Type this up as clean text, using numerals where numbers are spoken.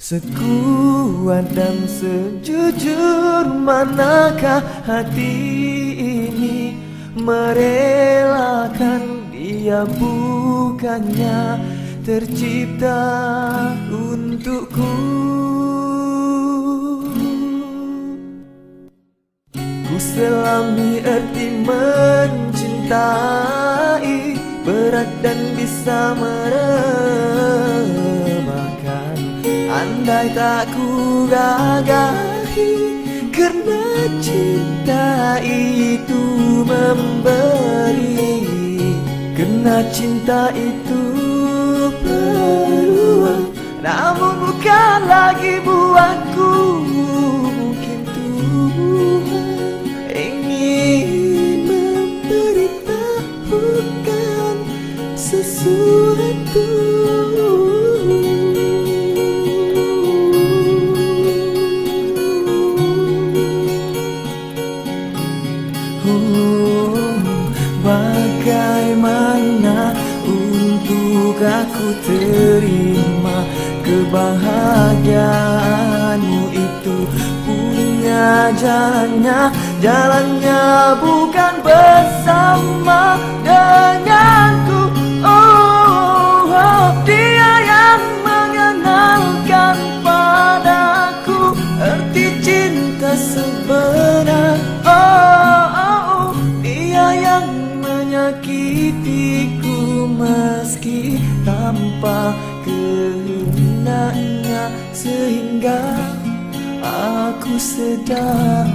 Sekuat dan sejujur manakah hati ini, merelakan dia bukannya tercipta untukku. Ku selami erti mencintai, berat dan bisa meremahkan. Andai tak ku gagahi, karena cinta itu memberi, karena cinta itu peluang, namun bukan lagi buatku. Mungkin Tuhan ingin memberitahukan sesuatu. Bagaimana untuk aku terima kebahagiaanmu itu? Punya jalannya bukan bersama denganku. Dia yang mengenalkan padaku arti cinta sebenar. Dia yang menyakitiku meski tanpa kehendaknya, sehingga aku sedang